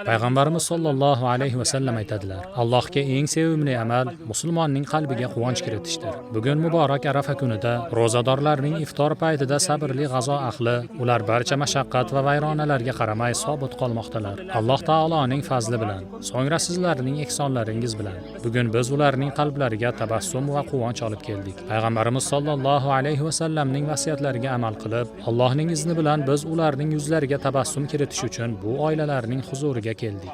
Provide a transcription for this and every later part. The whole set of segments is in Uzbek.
Payg'ambarimiz sollallohu alayhi vasallam aytadilar: Allohga eng sevimli amal musulmonning qalbiga quvonch kiritishdir. Bugun muborak Arafa kunida ro'zadorlarning iftor paytida sabrli g'azo ahli, ular barcha mashaqqat va vayronalarga qaramay sobit qolmoqdalar. Alloh taoloning fazli bilan, so'ngra sizlarning ehsonlaringiz bilan bugun biz ularning qalblariga tabassum va quvonch olib keldik. Payg'ambarimiz sollallohu alayhi vasallamning vasiyatlariga amal qilib, Allohning izni bilan biz ularning yuzlariga tabassum kiritish uchun bu oilalarning huzuriga keldik.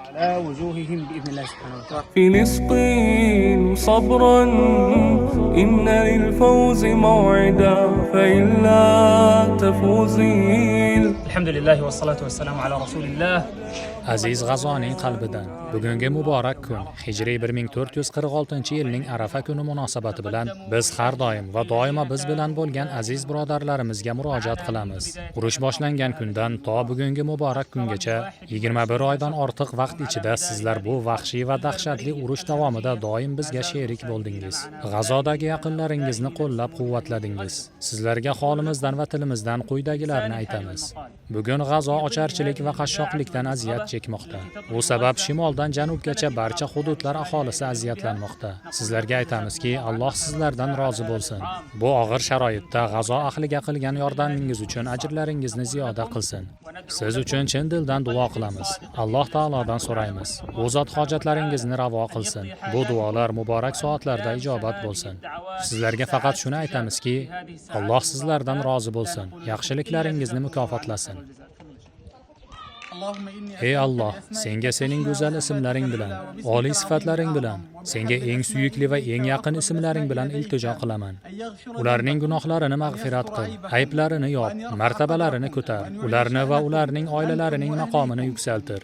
فلسطين صبرا إن للفوز موعدا فإلا تفوزين. الحمد لله والصلاة والسلام على رسول الله. Aziz G'azoning qalbidan bugungi muborak kun Hijriy 1446-yilning Arafa kuni munosabati bilan biz har doim va doimo biz bilan bo'lgan aziz birodarlarimizga murojaat qilamiz. Urush boshlangan kundan to bugungi muborak kungacha 21 oydan ortiq vaqt ichida sizlar bu vahshiy va dahshatli urush davomida doim bizga sherik bo'ldingiz. G'azodagi yaqinlaringizni qo'llab-quvvatladingiz. Sizlarga holimizdan va tilimizdan quyidagilarni aytamiz. Bugun G'azo ocharchilik va qashshoqlikdan aziyat chekmoqda. Bu sabab shimoldan janubgacha barcha hududlar aholisi aziyatlanmoqda. Sizlarga aytamizki, Alloh sizlardan rozi bo'lsin. Bu og'ir sharoitda G'azo ahliga qilgan yordamingiz uchun ajrlaringizni ziyoda qilsin. Siz uchun chin dildan duo qilamiz. Alloh taolodan so'raymiz. U zot hojatlaringizni ravo qilsin. Bu duolar muborak soatlarda ijobat bo'lsin. Sizlarga faqat shuni aytamizki, Alloh sizlardan rozi bo'lsin. Yaxshiliklaringizni mukofotlasin. Ey Alloh, senga sening go'zal ismlaring bilan, oliy sifatlaring bilan, senga eng suyukli va eng yaqin ismlaring bilan iltijo qilaman. Ularning gunohlarini mag'firat qil, ayblarini yop, martabalarini ko'tar, ularni va ularning oilalarining maqomini yuksaltir.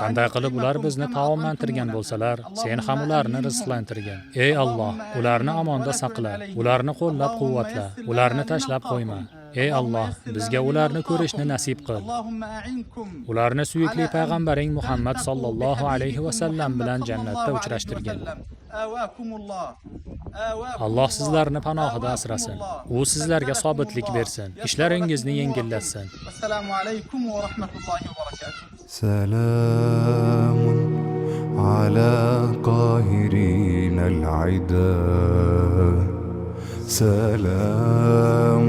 Qanday qilib ular bizni taomlantirgan bo'lsalar, sen ham ularni rizqlantirgin. Ey Alloh, ularni amonda saqla, ularni qo'llab-quvvatla, ularni tashlab qo'yma. Ey Alloh, bizga ularni ko'rishni nasib qil. Ularni suyukli payg'ambaring Muhammad sallallohu alayhi va sallam bilan jannatda uchrashtirgin. Alloh sizlarni panohida asrasin. U sizlarga sobitlik bersin, ishlaringizni yengillatsin. Assalomu alaykum va rahmatullohi va barakatuh. سلام على قاهرين العدا سلام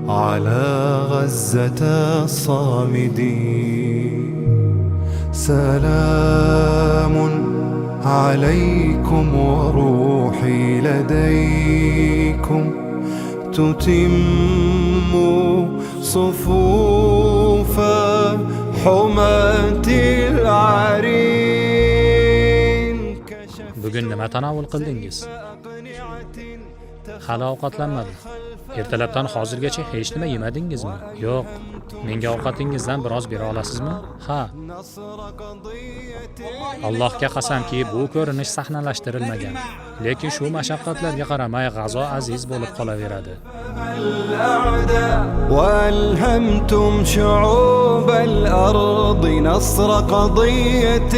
على غزة الصامدين سلام عليكم وروحي لديكم تتم صفوف حماة العرين. Bugun nima tanovul qildingiz? Hali ovqatlanmadim. Ertalabdan hozirgacha hech nima yemadingizmi? Yo'q. Menga ovqatingizdan biroz bera olasizmi? Ha. Allohga qasamki, bu ko'rinish sahnalashtirilmagan. Lekin shu mashaqqatlarga qaramay G'azo aziz bo'lib qolaveradi. وألهمتم شعوب الأرض نصر قضية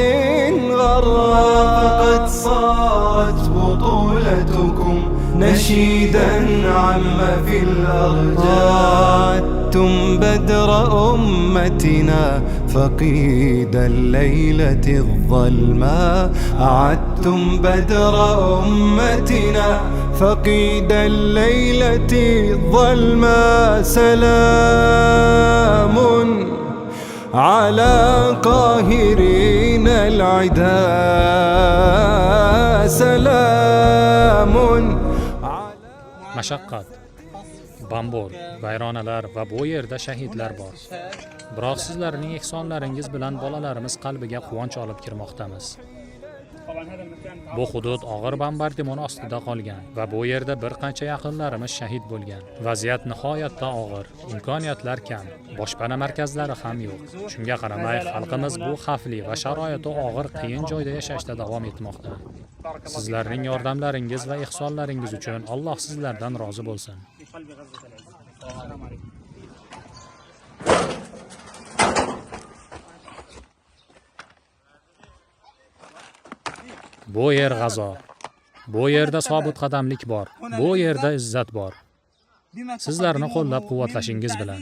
غراء فقد صارت بطولتكم نشيدا عم في الأرجاء عدتم بدر أمتنا فقيد الليلة الظلماء عدتم بدر أمتنا فقيد الليلة الظلماء سلام على قاهرين العدا سلام Mashaqqat, bambor, vayronalar va bu yerda shahidlar bor. Biroq sizlarning ehsonlaringiz bilan bolalarimiz qalbiga quvonch olib kirmoqdamiz. Bu hudud og'ir bombardimon ostida qolgan va bu yerda bir qancha yaqinlarimiz shahid bo'lgan. Vaziyat nihoyatda og'ir, imkoniyatlar kam, boshpana markazlari ham yo'q. Shunga qaramay, xalqimiz bu xavfli va sharoiti og'ir qiyin joyda yashashda davom etmoqda. Sizlarning yordamlaringiz va ehsonlaringiz uchun Alloh sizlardan rozi bo'lsin. Bu yer G'azo. Bu yerda sobit qadamlik bor. Bu yerda izzat bor. Sizlarni qo'llab-quvvatlashingiz bilan.